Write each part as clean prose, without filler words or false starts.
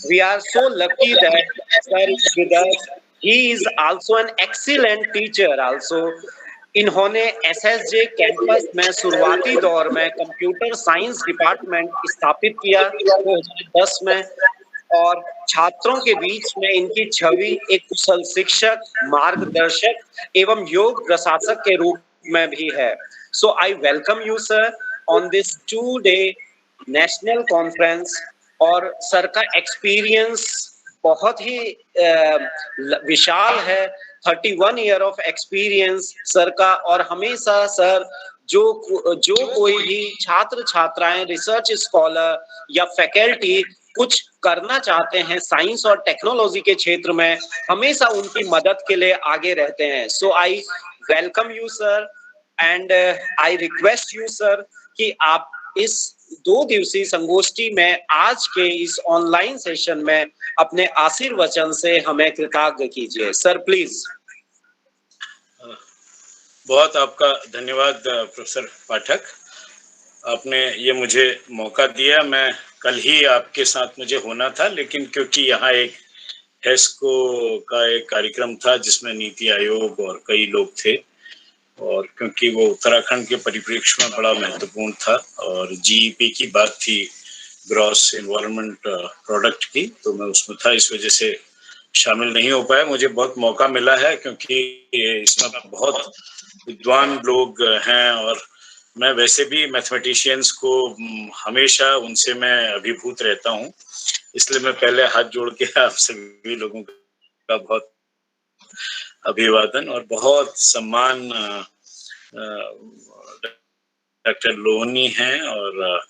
We are so lucky that sir is with us. He is also an excellent teacher also. इन्होंने SSJ campus में शुरुआती दौर में computer science department स्थापित किया 2010 में, और छात्रों के बीच में इनकी छवि एक कुशल शिक्षक, मार्गदर्शक एवं योग प्रशासक के रूप में भी है. So I welcome you sir on this 2 day national conference. और सर का एक्सपीरियंस बहुत ही विशाल है. 31 ईयर ऑफ एक्सपीरियंस सर का. और हमेशा सर जो कोई भी छात्र छात्राएं, रिसर्च स्कॉलर या फैकल्टी कुछ करना चाहते हैं साइंस और टेक्नोलॉजी के क्षेत्र में, हमेशा उनकी मदद के लिए आगे रहते हैं. So I welcome you sir and I request you sir कि आप इस 2 दिवसीय संगोष्ठी में आज के इस ऑनलाइन सेशन में अपने आशीर्वचन से हमें कृतज्ञ कीजिए. Sir please. बहुत आपका धन्यवाद प्रोफेसर पाठक, आपने ये मुझे मौका दिया. मैं कल ही आपके साथ मुझे होना था, लेकिन क्योंकि यहाँ एक हेस्को का एक कार्यक्रम था जिसमें नीति आयोग और कई लोग थे, और क्योंकि वो उत्तराखंड के परिप्रेक्ष्य में बड़ा महत्वपूर्ण था और जीईपी की बात थी, ग्रॉस एनवायरनमेंट प्रोडक्ट की, तो मैं उसमें था, इस वजह से शामिल नहीं हो पाया. मुझे बहुत मौका मिला है क्योंकि इसमें बहुत विद्वान लोग हैं और मैं वैसे भी मैथमेटिशियंस को हमेशा उनसे मैं अभिभूत रहता हूँ, इसलिए मैं पहले हाथ जोड़ के आप सभी लोगों का बहुत अभिवादन और बहुत सम्मान. डॉक्टर लोहनी हैं और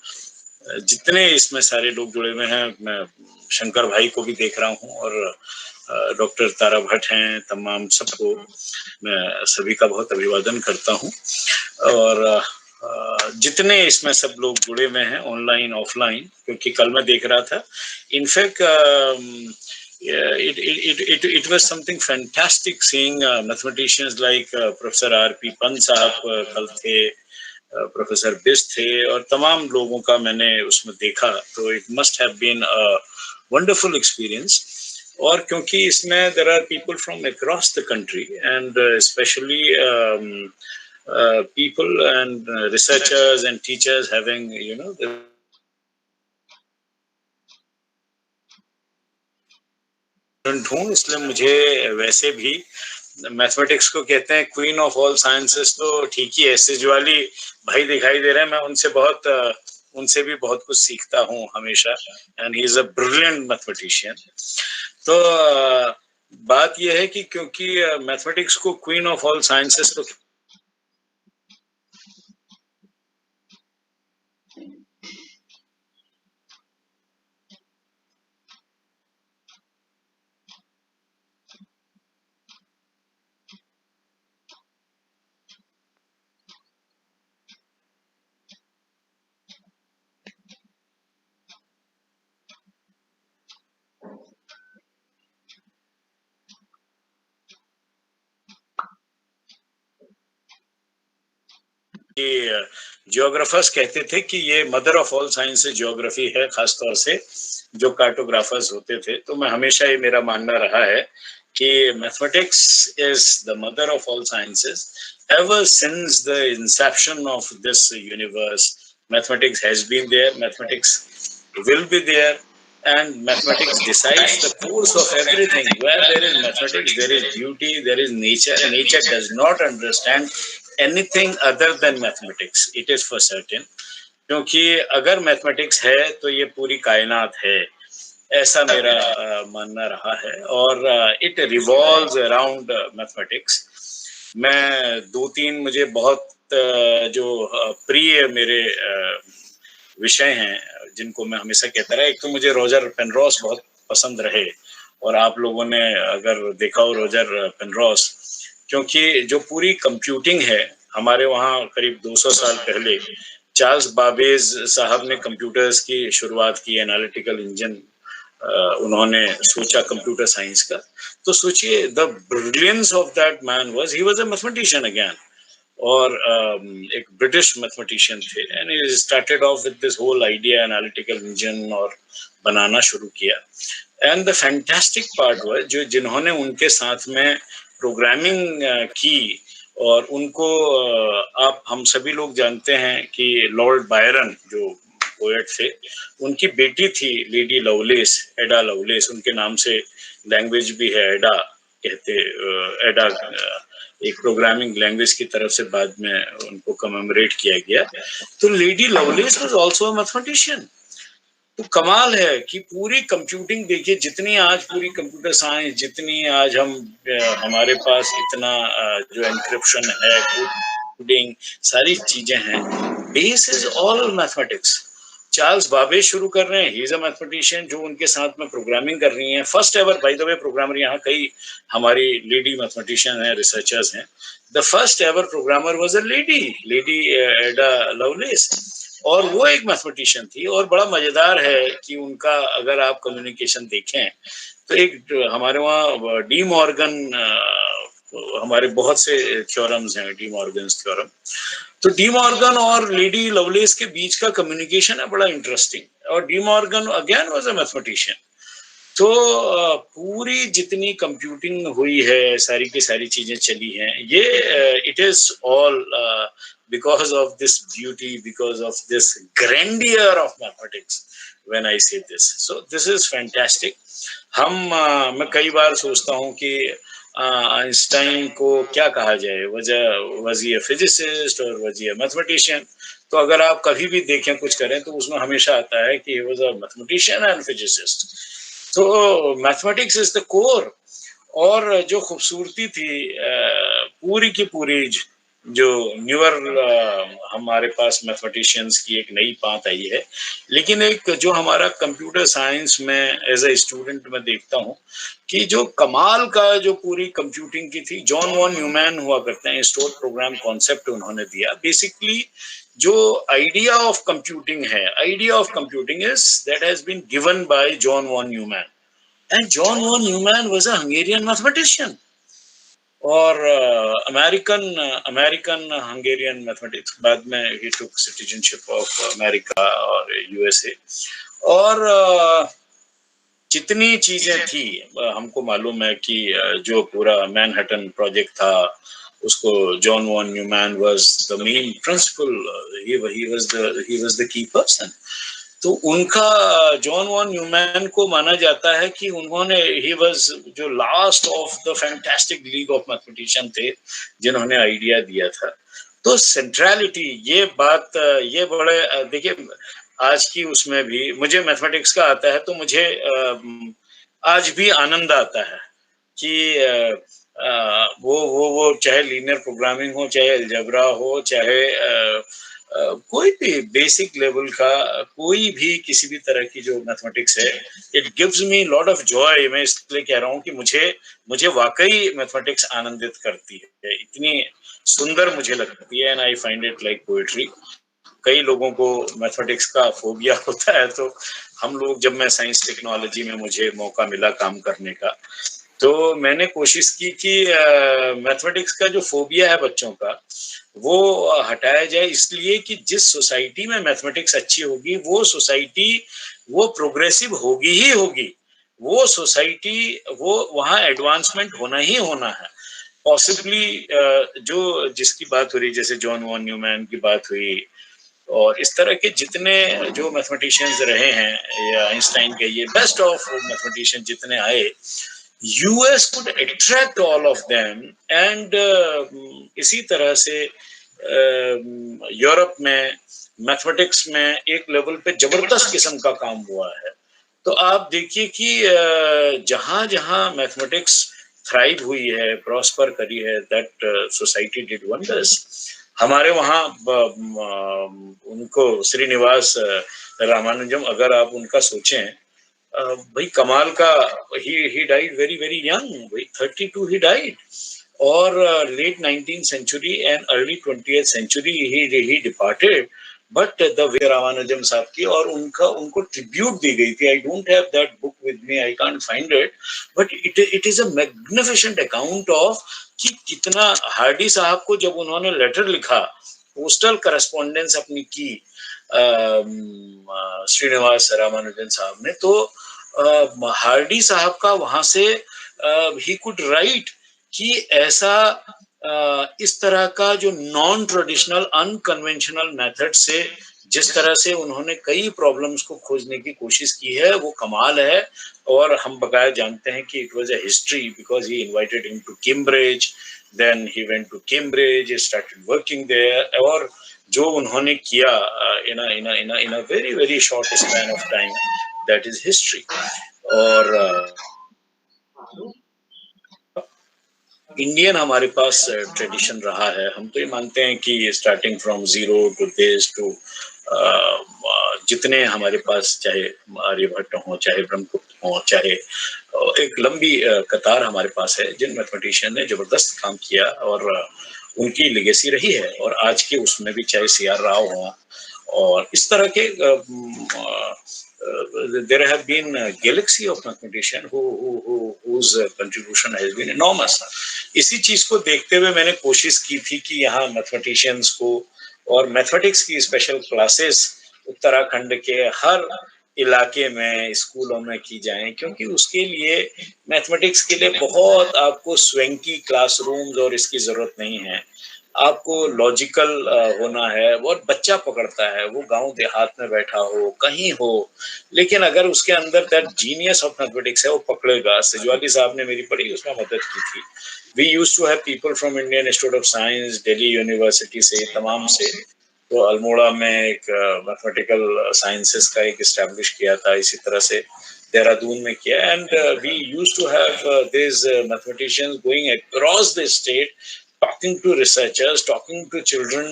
जितने इसमें सारे लोग जुड़े हुए हैं, मैं शंकर भाई को भी देख रहा हूँ और डॉक्टर तारा भट्ट हैं, तमाम सबको मैं सभी का बहुत अभिवादन करता हूँ. और जितने इसमें सब लोग जुड़े हुए हैं ऑनलाइन ऑफलाइन, क्योंकि कल मैं देख रहा था, in fact it was something fantastic seeing mathematicians like professor RP. Pant साहब कल थे, प्रोफेसर बिस्ट थे और तमाम लोगों का मैंने उसमें देखा, तो it must have been a wonderful experience. और क्योंकि इसमें there are people from across the country and specially people and researchers and teachers having, you know, हूँ, इसलिए मुझे वैसे भी मैथमेटिक्स को कहते हैं क्वीन ऑफ ऑल साइंसेस, तो ठीक ही है. सिजवाली भाई दिखाई दे रहे हैं, मैं उनसे भी बहुत कुछ सीखता हूँ हमेशा, and he is a brilliant mathematician. तो बात यह है कि क्योंकि मैथमेटिक्स को क्वीन ऑफ ऑल साइंसेस तो जियोग्राफर्स कहते थे कि ये mother of all sciences geography है, खासतौर से जो कार्टोग्राफर्स होते थे. तो मैं हमेशा ये मेरा मानना रहा है कि mathematics is the mother of all sciences. Ever since the inception of this universe, mathematics has been there, mathematics will be there, and mathematics decides the course of everything. Where there is mathematics, there is beauty, there is nature. Nature does not understand anything other than mathematics. It is for certain. क्योंकि अगर mathematics है तो ये पूरी कायनात है, ऐसा मेरा मानना रहा है. और इट रिवॉल्व्स अराउंड मैथमेटिक्स. मैं 2-3 मुझे बहुत जो प्रिय मेरे विषय हैं जिनको मैं हमेशा कहता रहा. एक तो मुझे रोजर पेनरोस बहुत पसंद रहे, और आप लोगों ने अगर देखा हो रोजर पेनरोस, क्योंकि जो पूरी कंप्यूटिंग है हमारे वहाँ करीब 200 साल पहले चार्ल्स बाबेज साहब ने कंप्यूटर्स की शुरुआत की, एनालिटिकल इंजन उन्होंने सोचा कंप्यूटर साइंस का. तो सोचिए, the brilliance of that man was he was a mathematician again, और एक ब्रिटिश मैथमेटिशियन थे, and he started off with this whole idea analytical engine और बनाना शुरू किया। एंड द फैंटास्टिक पार्ट हुआ जो जिन्होंने उनके साथ में प्रोग्रामिंग की, और उनको आप हम सभी लोग जानते हैं कि लॉर्ड बायरन जो पोएट थे, उनकी बेटी थी लेडी लवलेस, एडा लवलेस, उनके नाम से लैंग्वेज भी है एडा, कहते एडा एक प्रोग्रामिंग लैंग्वेज की तरफ से बाद में उनको कमेमोरेट किया गया। तो lady loveless was also a mathematician. तो कमाल है कि पूरी कंप्यूटिंग देखिए, जितनी आज पूरी कंप्यूटर साइंस, जितनी आज हम हमारे पास इतना जो एनक्रिप्शन है, कोडिंग, सारी चीजें हैं, base is all mathematics. Charles Babbage शुरू कर रहे हैं, ही इज अ मैथमेटिशियन, जो उनके साथ में प्रोग्रामिंग कर रही हैं, first ever by the way programmer, यहाँ कई हमारी लेडी मैथमेटिशियन हैं, रिसर्चर्स हैं। The first ever programmer was a lady एडा लवलेस, और वो एक मैथमेटिशियन थी। और बड़ा मजेदार है कि उनका अगर आप कम्युनिकेशन देखें तो एक हमारे वहाँ डी मॉर्गन, हमारे बहुत से थ्योरम्स हैं, डी मॉर्गन थ्योरम, तो डी मॉर्गन और लेडी लवलेस के बीच का कम्युनिकेशन है बड़ा इंटरेस्टिंग। और De Morgan again was a mathematician. तो पूरी जितनी कंप्यूटिंग हुई है, सारी की सारी चीजें चली हैं, ये it is all because of this beauty, because of this grandeur of mathematics, when I say this. So this is fantastic. मैं कई बार सोचता हूँ कि आइंस्टाइन को क्या कहा जाए, was he a physicist or was he a mathematician? तो अगर आप कभी भी देखें कुछ करें तो उसमें हमेशा आता है कि he was a mathematician and physicist. तो मैथमेटिक्स इज द कोर। और जो खूबसूरती थी पूरी की पूरी, जो न्यूअर हमारे पास मैथमेटिशियंस की एक नई पात आई है, लेकिन एक जो हमारा कंप्यूटर साइंस में एज ए स्टूडेंट मैं देखता हूँ कि जो कमाल का जो पूरी कंप्यूटिंग की थी, जॉन वॉन न्यूमैन हुआ करते हैं, स्टोर प्रोग्राम कॉन्सेप्ट उन्होंने दिया। बेसिकली जो आइडिया ऑफ कंप्यूटिंग है, idea of computing is that has been given by John von Neumann, and John von Neumann was a Hungarian mathematician, और अमेरिकन हंगेरियन मैथमेटिक्स, बाद में he took citizenship of America और USA. और जितनी चीजें थी, हमको मालूम है कि जो पूरा मैनहट्टन प्रोजेक्ट था, उसको John von Neumann was the main principal, he was the key person. तो उनका, जॉन वॉन न्यूमैन को माना जाता है कि उन्होंने, ही वाज जो last of the fantastic league of mathematician थे जिन्होंने आइडिया दिया था। तो सेंट्रलिटी, ये बात, ये बड़े देखिए आज की उसमें भी मुझे मैथमेटिक्स का आता है, तो मुझे आज भी आनंद आता है कि वो चाहे लीनियर प्रोग्रामिंग हो, चाहे अलजेब्रा हो, चाहे कोई भी बेसिक लेवल का कोई भी किसी भी तरह की जो मैथमेटिक्स है, it gives me lot of Joy. मैं इसलिए कह रहा हूँ कि मुझे वाकई मैथमेटिक्स आनंदित करती है, इतनी सुंदर मुझे लगती है, and I find it like poetry. कई लोगों को मैथमेटिक्स का फोबिया होता है, तो हम लोग, जब मैं साइंस टेक्नोलॉजी में मुझे मौका मिला काम करने का, तो मैंने कोशिश की कि मैथमेटिक्स का जो फोबिया है बच्चों का, वो हटाया जाए, इसलिए कि जिस सोसाइटी में मैथमेटिक्स अच्छी होगी, वो सोसाइटी वो प्रोग्रेसिव होगी ही होगी, वो सोसाइटी, वो वहाँ एडवांसमेंट होना ही होना है। पॉसिबली जो जिसकी बात हो रही, जैसे जॉन वॉन न्यूमैन की बात हुई, और इस तरह के जितने जो मैथमेटिशियंस रहे हैं, या आइंस्टाइन के, ये बेस्ट ऑफ मैथमेटिशियन जितने आए, US could attract all of them, and इसी तरह से यूरोप में मैथमेटिक्स में एक लेवल पे जबरदस्त किस्म का काम हुआ है। तो आप देखिए कि जहां जहां मैथमेटिक्स थ्राइव हुई है, प्रॉस्पर करी है, दैट सोसाइटी डिड वंडर्स। हमारे वहाँ उनको श्रीनिवास रामानुजम, अगर आप उनका सोचें, भाई कमाल का, he died very very young, भाई 32 ही डाइड, और late 19th century and early 20th century he departed. But the way Ramanujam साहब की, और उनको ट्रिब्यूट दी गई थी। I don't have that book with me, I can't find it, but it is a magnificent account of कि कितना Hardy साहब को जब उन्होंने लेटर लिखा, पोस्टल करस्पॉन्डेंस अपनी की, श्रीनिवास रामानुजन साहब ने, तो हार्डी साहब का वहां से ही कुड राइट कि ऐसा इस तरह का जो नॉन ट्रेडिशनल अनकन्वेंशनल मेथड से जिस तरह से उन्होंने कई प्रॉब्लम्स को खोजने की कोशिश की है वो कमाल है। और हम बकाया जानते हैं कि it was a history because he invited him to Cambridge, then he went to Cambridge, he started working there, और जो उन्होंने किया in a very very short span of time, that is history. और इंडियन हमारे पास tradition रहा है। हम तो ये मानते हैं कि starting from zero to this to जितने हमारे पास, चाहे आर्यभट्ट हो, चाहे ब्रह्मगुप्त हो, चाहे एक लंबी कतार हमारे पास है जिन मैथमेटिशियन ने जबरदस्त काम किया और उनकी लेगेसी रही है। और आज के उसमें भी चाहे सी.आर. राव हो और इस तरह के there have been a galaxy of mathematicians whose contribution has been enormous. इसी चीज को देखते हुए मैंने कोशिश की थी कि यहाँ मैथमेटिशियंस को और मैथमेटिक्स की स्पेशल क्लासेस उत्तराखंड के हर इलाके में स्कूलों में की जाएं, क्योंकि उसके लिए मैथमेटिक्स के लिए बहुत आपको स्वेंकी क्लासरूम्स और इसकी जरूरत नहीं है। आपको लॉजिकल होना है। और बच्चा पकड़ता है, वो गांव देहात में बैठा हो, कहीं हो, लेकिन अगर उसके अंदर दैट जीनियस ऑफ मैथमेटिक्स है वो पकड़ेगा। सिजवाली साहब ने मेरी बड़ी उसमें मदद की थी। We used to have people from Indian Institute of Science, Delhi University से, तमाम से। तो अल्मोड़ा में एक मैथमेटिकल साइंसेस का एक एस्टैब्लिश किया था, इसी तरह से देहरादून में किया। And we used to have this mathematicians going across the state, talking to researchers, talking to children,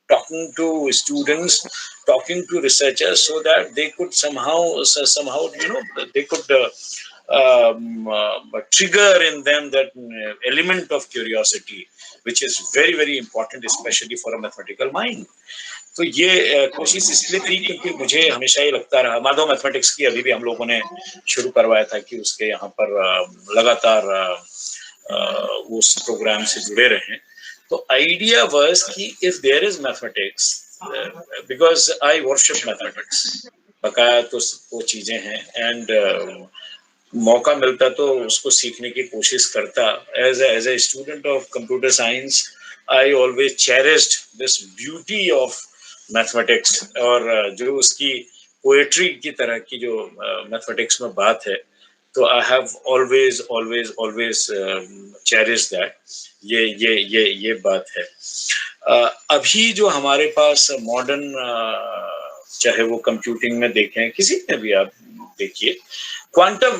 talking to students, talking to researchers, so that they could somehow they could trigger in them that element of curiosity, which is very very important, especially for a mathematical mind. तो ये कोशिश इसलिए थी क्योंकि मुझे हमेशा ये लगता रहा, माधव मैथमेटिक्स की अभी भी हम लोगों ने शुरू करवाया था कि उसके यहाँ पर लगातार उस प्रोग्राम से जुड़े रहे। तो आइडिया वाज कि if there is mathematics, because I worship mathematics, बकाया तो वो चीजें हैं, एंड मौका मिलता तो उसको सीखने की कोशिश करता। As a student of computer science, I always cherished this beauty of mathematics, और जो उसकी पोएट्री की तरह की जो मैथमेटिक्स में बात है, तो I have always cherish that. ये बात है। अभी जो हमारे पास मॉडर्न, चाहे वो कंप्यूटिंग में देखें, किसी में भी आप देखिए, क्वांटम,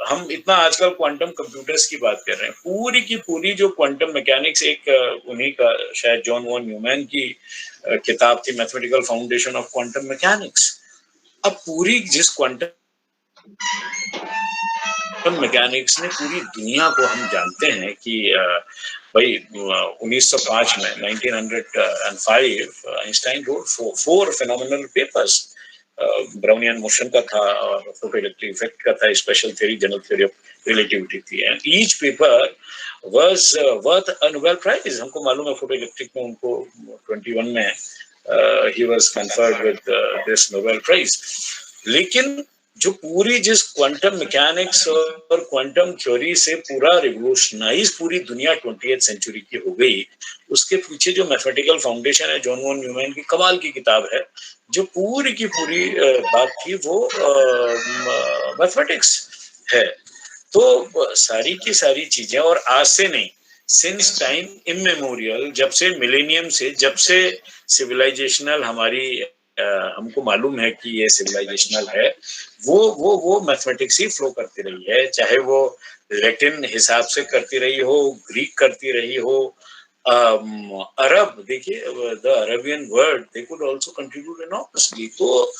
हम इतना आजकल क्वांटम कंप्यूटर्स की बात कर रहे हैं, पूरी की पूरी जो क्वांटम मैकेनिक्स, एक उन्हीं का शायद जॉन वॉन न्यूमैन की किताब थी, mathematical foundation of quantum mechanics. अब पूरी जिस क्वांटम मैकेनिक्स ने पूरी दुनिया को, हम जानते हैं कि भाई 1905 में 1905 Einstein wrote 4 phenomenal papers. Brownian motion का था, और फोटोइलेक्ट्रिक इफेक्ट का था, special theory, general theory of relativity थी, and each paper was worth a Nobel prize. हमको मालूम है फोटोइलेक्ट्रिक में उनको 21 में ही was conferred with this Nobel prize. लेकिन जो पूरी जिस क्वांटम मैकेनिक्स और क्वांटम थ्योरी से पूरा रिवोल्यूशनाइज पूरी दुनिया 20th सेंचुरी की हो गई, उसके पीछे जो मैथमेटिकल फाउंडेशन है, जॉन वॉन न्यूमैन की कमाल की किताब है, जो पूरी की पूरी बात थी वो मैथमेटिक्स है। तो सारी की सारी चीजें, और आज से नहीं, सिंस टाइम इमेमोरियल, जब से मिलेनियम से, जब से सिविलाइजेशनल हमारी हमको मालूम है कि ये सिविलाइजेशनल है, वो मैथमेटिक्स ही फ्लो करती रही है, चाहे वो लैटिन हिसाब से करती रही हो, ग्रीक करती रही हो, अरब, देखिए the Arabian word, they could also contribute enormously. तो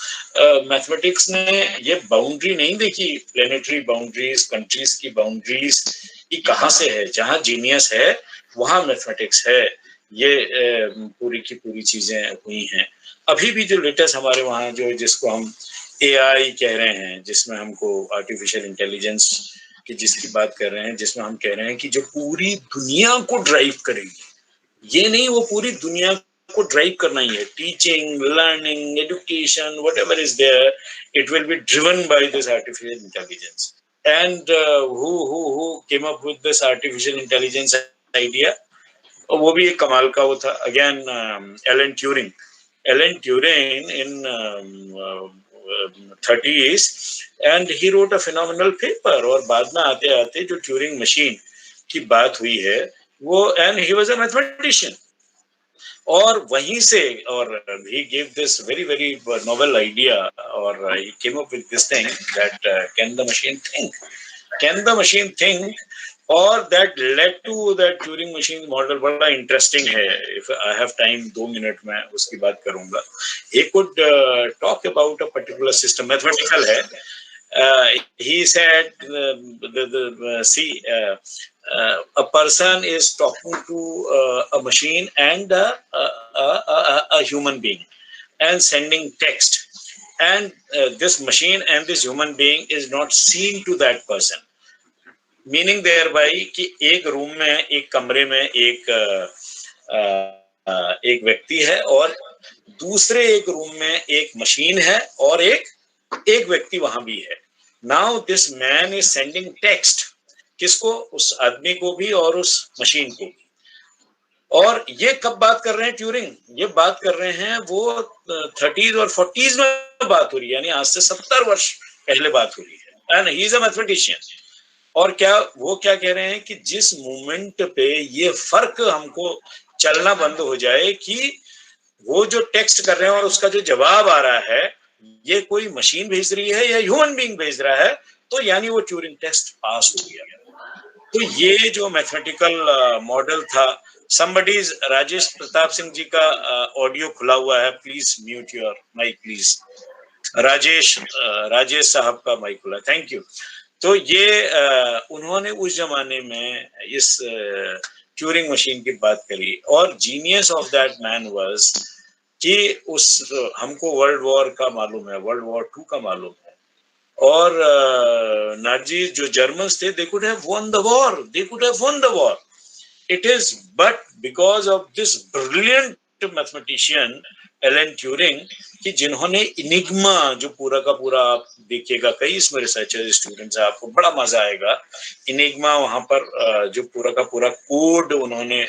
मैथमेटिक्स ने ये बाउंड्री नहीं देखी, प्लेनेटरी बाउंड्रीज, कंट्रीज की बाउंड्रीज की कहाँ से है, जहाँ जीनियस है वहां मैथमेटिक्स है। ये पूरी की पूरी चीजें हुई हैं। अभी भी जो लेटेस्ट हमारे वहाँ जो, जिसको हम AI कह रहे हैं, जिसमें हमको आर्टिफिशियल इंटेलिजेंस की जिसकी बात कर रहे हैं, जिसमें हम कह रहे हैं कि जो पूरी दुनिया को ड्राइव करेगी, ये नहीं वो पूरी दुनिया आपको ड्राइव करना ही है. Teaching, learning, education, whatever is there, it will be driven by this artificial intelligence. And who came up with this artificial intelligence idea? वो भी एक कमाल का वो था. Again, Alan Turing. Alan Turing in 30s, and he wrote a phenomenal paper. और बाद में आते आते जो ट्यूरिंग मशीन की बात हुई है वो, and he was a mathematician. और वहीं से, और he gave this very very novel idea, और he came up with this thing that can the machine think? Can the machine think? और that led to that Turing machine model. बड़ा interesting है. If I have time, 2 minute में उसकी बात करूंगा. He could talk about a particular system, mathematical है. He said a person is talking to a machine and a human being and sending text, and this machine and this human being is not seen to that person. Meaning thereby कि एक room में, एक कमरे में एक व्यक्ति है और दूसरे एक रूम में एक मशीन है और एक व्यक्ति वहां भी है. Now this man is sending text, किसको? उस आदमी को भी और उस मशीन को भी. और ये कब बात कर रहे हैं ट्यूरिंग? ये बात कर रहे हैं वो 30s और 40s में बात हो रही है, यानी आज से 70 वर्ष पहले बात हो रही है. And he is a mathematician. और वो क्या कह रहे हैं कि जिस मोमेंट पे ये फर्क हमको चलना बंद हो जाए कि वो जो टेक्स्ट कर रहे हैं और उसका जो जवाब आ रहा है ये कोई मशीन भेज रही है या ह्यूमन बीइंग भेज रहा है, तो यानी वो ट्यूरिंग टेस्ट पास हो गया. तो ये जो मैथमेटिकल मॉडल था, somebody's राजेश प्रताप सिंह जी का ऑडियो खुला हुआ है, please mute your mic please. Rajesh साहब का माइक खुला, थैंक यू. तो ये उन्होंने उस जमाने में इस ट्यूरिंग मशीन की बात करी, और genius of that man was कि हमको वर्ल्ड वॉर का मालूम है, वर्ल्ड वॉर 2 का मालूम है, और नाजी जो जर्मन्स थे, they could have won the war. It is but because of this brilliant mathematician Alan Turing कि जिन्होंने इनिग्मा, जो पूरा का पूरा आप देखिएगा, कई इसमें रिसर्चर्स स्टूडेंट्स हैं, आपको बड़ा मजा आएगा. इनिग्मा वहां पर जो पूरा का पूरा कोड उन्होंने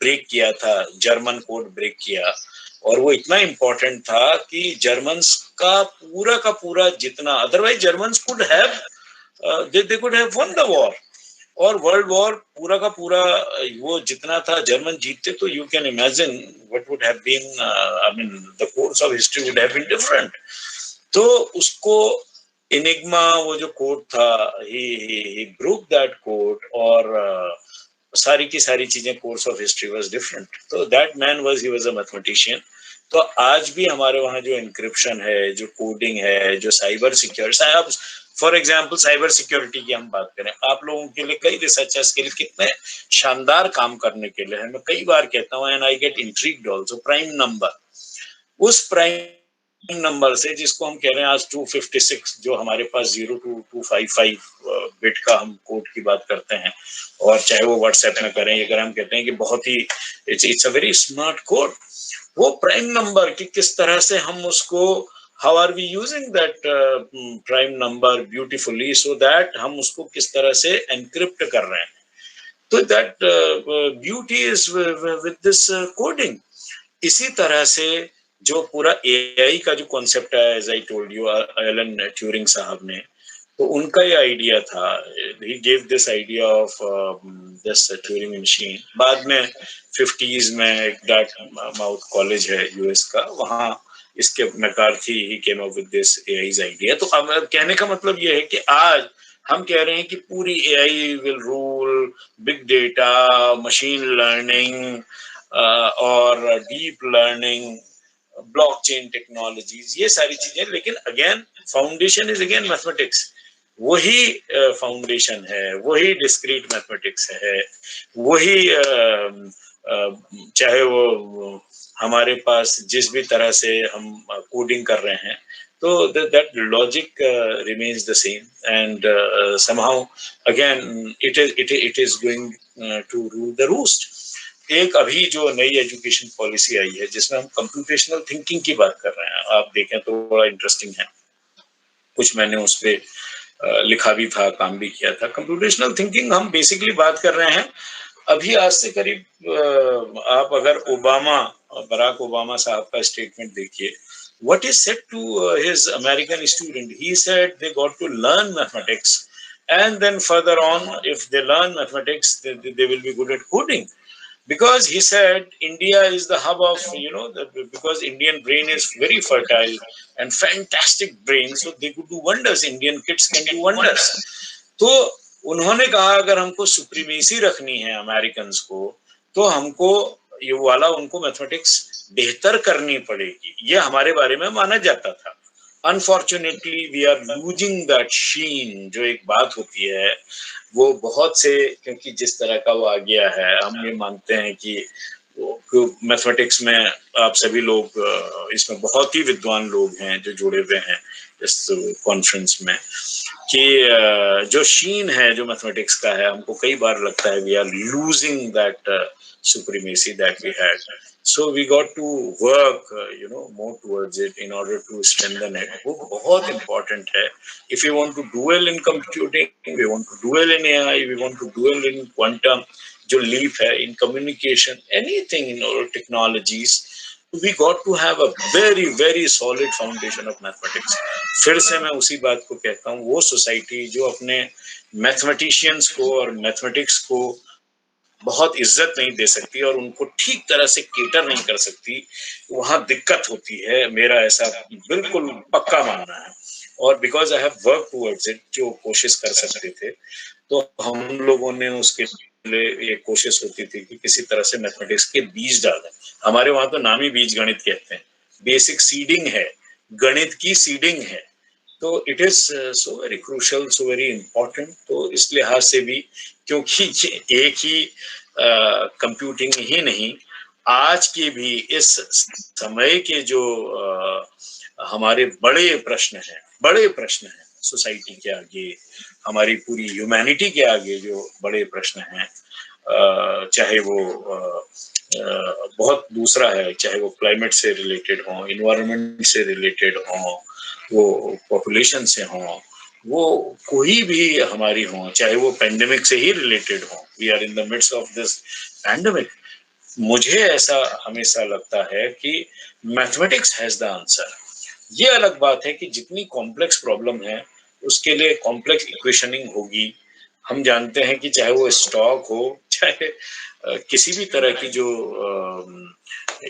ब्रेक किया था, जर्मन कोड ब्रेक किया, और वो इतना इम्पोर्टेंट था कि जर्मन्स का पूरा जितना, otherwise Germans could have they could have won the war. और वर्ल्ड वॉर पूरा का पूरा वो जितना था जर्मन जीतते, तो you can imagine what would have been, I mean the course of history would have been different. तो उसको इनिग्मा, वो जो कोड था, ही ब्रोक दैट कोड, और सारी की सारी चीजें, course of history was different. तो that man was, he was a mathematician. तो आज भी हमारे वहाँ जो इंक्रिप्शन है, जो कोडिंग है, जो cyber security, for example cyber security की हम बात करें, आप लोगों के लिए, कई रिसर्चर्स के लिए कितने शानदार काम करने के लिए है. मैं कई बार कहता हूँ, and I get intrigued also, prime number. उस प्राइम नंबर से, जिसको हम कह रहे हैं आज 256, जो हमारे पास 0 to 255 बिट का हम कोड की बात करते हैं, और चाहे वो व्हाट्सएप में करें, अगर हम कहते हैं कि बहुत ही it's a very smart code, वो प्राइम नंबर की किस तरह से हम उसको, how are we using that prime number beautifully so that हम उसको किस तरह से encrypt कर रहे हैं. तो that beauty is with this coding. इसी तरह से जो पूरा AI का जो concept है, as I told you, Alan Turing साहब ने, तो उनका ये आइडिया था, he gave this idea of this Turing machine. बाद में 50s में एक डार्टमाउथ कॉलेज है US का, वहाँ इसके McCarthy he came up with this AI's idea. तो अब कहने का मतलब ये है कि आज हम कह रहे हैं कि पूरी AI will rule, big data, machine learning और डीप लर्निंग, ब्लॉकचेन टेक्नोलॉजीज, ये सारी चीजें. लेकिन again foundation is again mathematics. वही फाउंडेशन है, वही डिस्क्रीट मैथमेटिक्स है, वही चाहे वो हमारे पास जिस भी तरह से हम कोडिंग कर रहे हैं, तो that logic remains the same, and somehow again it is going to rule the roost. एक अभी जो नई एजुकेशन पॉलिसी आई है जिसमें हम कंप्यूटेशनल थिंकिंग की बात कर रहे हैं, आप देखें तो बड़ा इंटरेस्टिंग है। कुछ मैंने उस पे लिखा भी था, काम भी किया था। कंप्यूटेशनल थिंकिंग हम बेसिकली बात कर रहे हैं अभी आज से करीब आप अगर बराक ओबामा साहब का स्टेटमेंट देखिए, what is said to his American student, he said they got to learn mathematics and then further on if they learn mathematics they will be good at coding, because he said India is the hub of, because Indian brain is very fertile and fantastic brain, so they could do wonders. Indian kids can do wonders. तो उन्होंने कहा अगर हमको supremacy रखनी है American को, तो हमको ये वाला उनको मैथमेटिक्स बेहतर करनी पड़ेगी, ये हमारे बारे में माना जाता था। Unfortunately we are losing that sheen, जो एक बात होती है वो बहुत से, क्योंकि जिस तरह का वो आ गया है, हम ये मानते हैं कि मैथमेटिक्स में आप सभी लोग इसमें बहुत ही विद्वान लोग हैं जो जुड़े हुए हैं इस कॉन्फ्रेंस में, कि जो शीन है जो मैथमेटिक्स का है, हमको कई बार लगता है we are losing that supremacy that we had, so we got to work more towards it in order to strengthen it. वो बहुत इंपॉर्टेंट है। If you want to do well in computing, we want to do well in AI, we want to do well in quantum जो leap है, in communication, anything in technologies, we got to have a very very solid foundation of mathematics। फिर से मैं उसी बात को कहता हूँ, वो सोसाइटी जो अपने मैथमेटिशियंस को और मैथमेटिक्स को बहुत इज्जत नहीं दे सकती और उनको ठीक तरह से केटर नहीं कर सकती, वहां दिक्कत होती है, मेरा ऐसा बिल्कुल पक्का मानना है। और because I have work towards it, जो कोशिश कर सकते थे तो हम लोगों ने उसके लिए ये कोशिश होती थी कि किसी तरह से मैथमेटिक्स के बीज डालें। हमारे वहां तो नाम ही बीज गणित कहते हैं, बेसिक सीडिंग है, गणित की सीडिंग है। तो it is so very crucial, so very important. तो इस लिहाज से भी, क्योंकि ये एक ही कंप्यूटिंग ही नहीं, आज के भी इस समय के जो हमारे बड़े प्रश्न हैं सोसाइटी के आगे, हमारी पूरी ह्यूमैनिटी के आगे जो बड़े प्रश्न हैं, चाहे वो बहुत दूसरा है, चाहे वो क्लाइमेट से रिलेटेड हो, इन्वायरमेंट से रिलेटेड हो, वो पॉपुलेशन से हो, वो कोई भी हमारी हो, चाहे वो पेंडेमिक से ही रिलेटेड हो, we are in the midst of this pandemic. मुझे ऐसा हमेशा लगता है कि मैथमेटिक्स हैज द आंसर। ये अलग बात है कि जितनी कॉम्प्लेक्स प्रॉब्लम है उसके लिए कॉम्प्लेक्स इक्वेशनिंग होगी। हम जानते हैं कि चाहे वो स्टॉक हो, चाहे किसी भी तरह की जो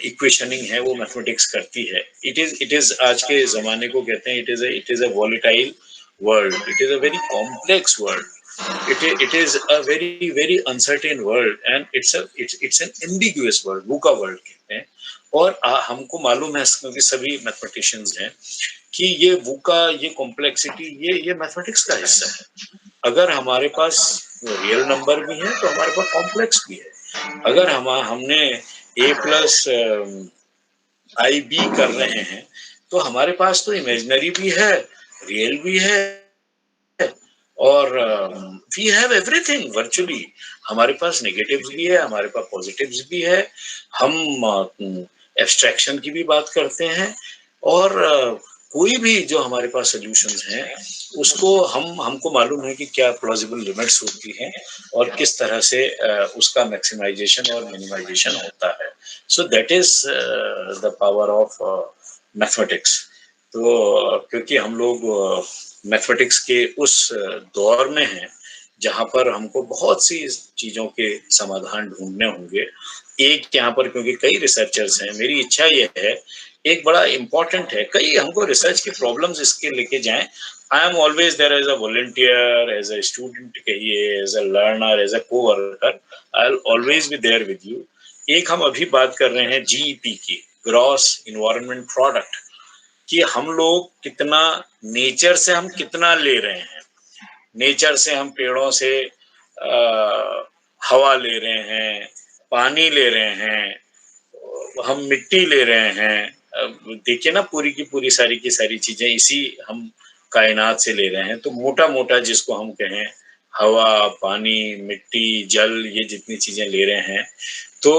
इक्वेशनिंग है वो मैथमेटिक्स करती है। इट इज आज के जमाने को कहते हैं it is a volatile world, it is a very complex world, it is a very uncertain world and it's an ambiguous world, VUCA world कहते हैं। और हमको मालूम है क्योंकि सभी मैथमेटिशियंस हैं कि ये वुका, ये कॉम्प्लेक्सिटी, ये मैथमेटिक्स का हिस्सा है। अगर हमारे पास रियल नंबर भी है तो हमारे पास कॉम्प्लेक्स भी है। अगर हमने a प्लस आई बी कर रहे हैं तो हमारे पास तो इमेजिनरी भी है, रियल भी है, और वी हैव एवरीथिंग वर्चुअली। हमारे पास नेगेटिव्स भी है, हमारे पास पॉजिटिव्स भी है, हम एब्स्ट्रैक्शन की भी बात करते हैं, और कोई भी जो हमारे पास सॉल्यूशंस हैं उसको हमको मालूम है कि क्या प्लॉजिबल लिमिट्स होती हैं और किस तरह से उसका मैक्सिमाइजेशन और मिनिमाइजेशन होता है। So that is the power of mathematics. तो क्योंकि हम लोग मैथमेटिक्स के उस दौर में हैं जहां पर हमको बहुत सी चीजों के समाधान ढूंढने होंगे। एक यहाँ पर क्योंकि कई रिसर्चर्स हैं, मेरी इच्छा ये है, एक बड़ा इंपॉर्टेंट है, कई हमको रिसर्च की प्रॉब्लम्स इसके लेके जाएं। I am always there as a volunteer, as a student कहिए, as a learner, as a coworker, I will always be there with you. एक हम अभी बात कर रहे हैं जीईपी की, ग्रॉस इन्वायरमेंट प्रोडक्ट, कि हम लोग कितना नेचर से हम कितना ले रहे हैं। नेचर से हम पेड़ों से हवा ले रहे हैं, पानी ले रहे हैं, हम मिट्टी ले रहे हैं। देखिए ना, पूरी की पूरी सारी की सारी चीजें इसी हम कायनात से ले रहे हैं। तो मोटा मोटा जिसको हम कहें हवा, पानी, मिट्टी, जल, ये जितनी चीजें ले रहे हैं, तो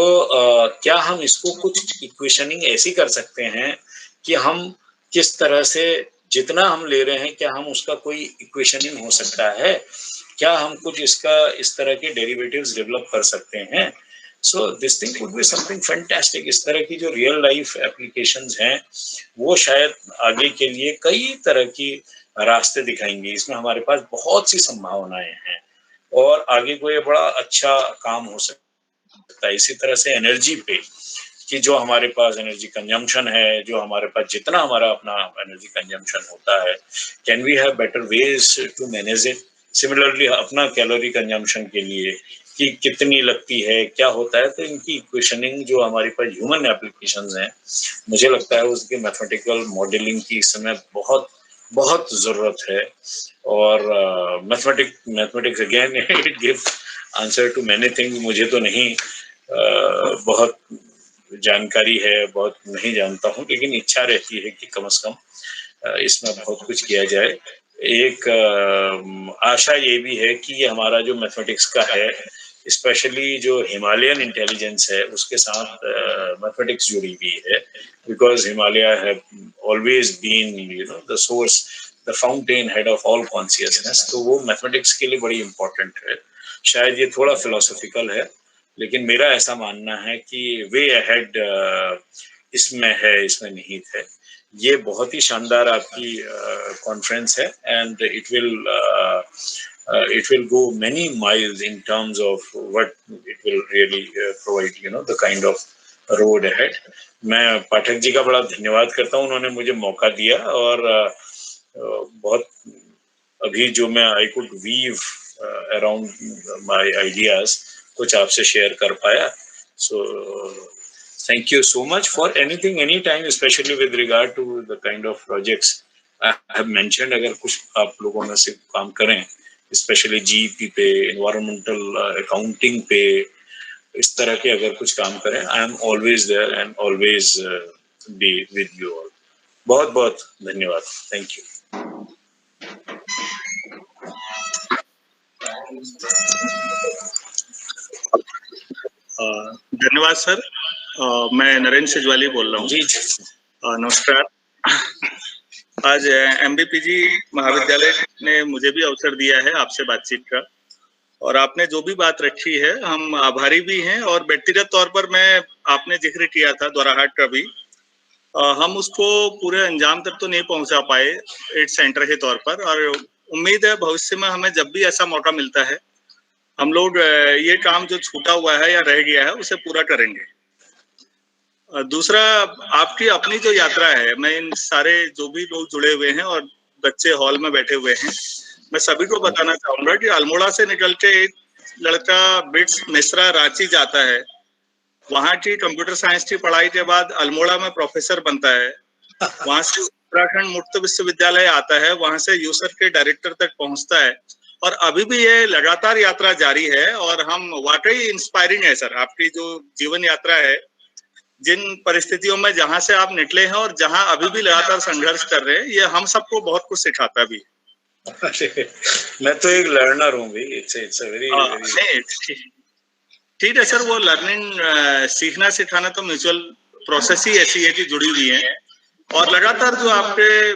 क्या हम इसको कुछ इक्वेशनिंग ऐसी कर सकते हैं कि हम किस तरह से जितना हम ले रहे हैं, क्या हम उसका कोई इक्वेशनिंग हो सकता है, क्या हम कुछ इसका इस तरह के डेरिवेटिव्स डेवलप कर सकते हैं। So this thing would be something fantastic. इस तरह की जो रियल लाइफ एप्लीकेशंस हैं वो शायद आगे के लिए कई तरह की रास्ते दिखाएंगे। इसमें हमारे पास बहुत सी संभावनाएं हैं और आगे को ये बड़ा अच्छा काम हो सकता है। इसी तरह से एनर्जी पे कि जो हमारे पास एनर्जी कंजम्पशन है, जो हमारे पास जितना हमारा अपना एनर्जी कंजम्पशन होता है, can we have better ways to manage it. Similarly अपना कैलोरी कंजम्पशन के लिए कि कितनी लगती है, क्या होता है, तो इनकी इक्वेशनिंग जो हमारे पास ह्यूमन एप्लीकेशंस हैं, मुझे लगता है उसकी मैथमेटिकल मॉडलिंग की इस समय बहुत बहुत जरूरत है। और mathematics again it give answer to many thing. मुझे तो नहीं बहुत जानकारी है, बहुत नहीं जानता हूँ, लेकिन इच्छा रहती है कि कम से कम इसमें बहुत कुछ किया जाए। एक आशा ये भी है कि ये हमारा जो मैथमेटिक्स का है, स्पेशली जो हिमालयन इंटेलिजेंस है, उसके साथ मैथमेटिक्स जुड़ी हुई है, because Himalaya have always been the source, the fountain head of all consciousness. तो वो मैथमेटिक्स के लिए बड़ी इंपॉर्टेंट है। शायद ये थोड़ा फिलोसॉफिकल है, लेकिन मेरा ऐसा मानना है कि वे अहेड इसमें है, इसमें निहित है। ये बहुत ही शानदार आपकी कॉन्फ्रेंस है and it will go many miles in terms of what it will really provide the kind of road ahead. मैं पाठक जी का बड़ा धन्यवाद करता हूँ, उन्होंने मुझे मौका दिया और बहुत अभी जो मैं I could weave around my ideas कुछ आपसे शेयर कर पाया। सो thank you so much for anything anytime, especially with regard to the kind of projects I have mentioned। अगर कुछ आप लोगों में से काम करें, स्पेशली जीईपी पे, एनवायरमेंटल अकाउंटिंग पे, इस तरह के अगर कुछ काम करें, I am always there and always be with you all. बहुत बहुत धन्यवाद। Thank you. धन्यवाद सर। मैं नरेंद्र सेजवाली बोल रहा हूँ। जी नमस्कार। आज एमबीपीजी महाविद्यालय ने मुझे भी अवसर दिया है आपसे बातचीत का, और आपने जो भी बात रखी है हम आभारी भी हैं। और व्यक्तिगत तौर पर मैं, आपने जिक्र किया था द्वाराहाट का भी, हम उसको पूरे अंजाम तक तो नहीं पहुंचा पाए एड सेंटर के तौर पर, और उम्मीद है भविष्य में हमें जब भी ऐसा मौका मिलता है हम लोग ये काम जो छूटा हुआ है या रह गया है उसे पूरा करेंगे। दूसरा, आपकी अपनी जो यात्रा है, मैं इन सारे जो भी लोग जुड़े हुए हैं और बच्चे हॉल में बैठे हुए हैं, मैं सभी को बताना चाहूंगा कि अल्मोड़ा से निकल के एक लड़का बिट्स मिश्रा रांची जाता है, वहां की कंप्यूटर साइंस की पढ़ाई के बाद अल्मोड़ा में प्रोफेसर बनता है, वहां से उत्तराखंड मुक्त विश्वविद्यालय आता है, वहां से यूसर के डायरेक्टर तक पहुंचता है, और अभी भी ये लगातार यात्रा जारी है। और हम वाकई इंस्पायरिंग है सर, आपकी जो जीवन यात्रा है, जिन परिस्थितियों में जहां से आप निकले हैं और जहां अभी भी लगातार संघर्ष कर रहे हैं, ये हम सबको बहुत कुछ सिखाता भी है। मैं तो एक लर्नर हूँ भाई। इट्स अ वेरी ठीक है सर। वो लर्निंग, सीखना सिखाना तो म्यूचुअल प्रोसेस ही ऐसी है कि जुड़ी हुई है। और लगातार जो आपके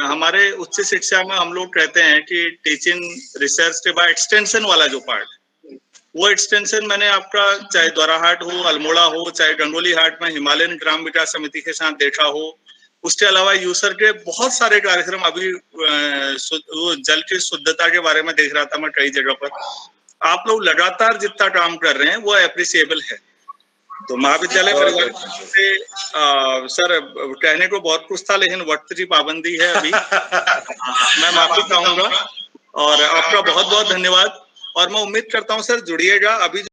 हमारे उच्च शिक्षा में हम लोग कहते हैं कि टीचिंग रिसर्च के बाद एक्सटेंशन वाला जो पार्ट, वो एक्सटेंशन मैंने आपका चाहे द्वाराहाट हो, अल्मोड़ा हो, चाहे गंगोली हाट में हिमालयन ग्राम विकास समिति के साथ देखा हो, उसके अलावा यूसर के बहुत सारे कार्यक्रम, अभी वो जल की शुद्धता के बारे में देख रहा था मैं कई जगह पर, आप लोग लगातार जितना काम कर रहे हैं वो अप्रिसिएबल है। तो महाविद्यालय परिवार से सर कहने को बहुत कुछ था, लेकिन वक्त की पाबंदी है अभी। मैं माफी चाहूंगा और आपका बहुत बहुत धन्यवाद। और मैं उम्मीद करता हूं सर जुड़िएगा। अभी